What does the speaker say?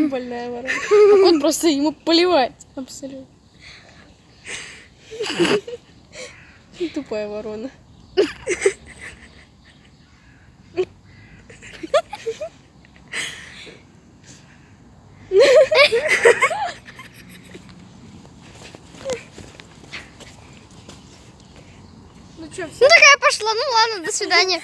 Больная ворона. А кот просто ему поливать. Абсолютно. Тупая ворона. Ну что, Ну такая пошла, ну ладно, до свидания.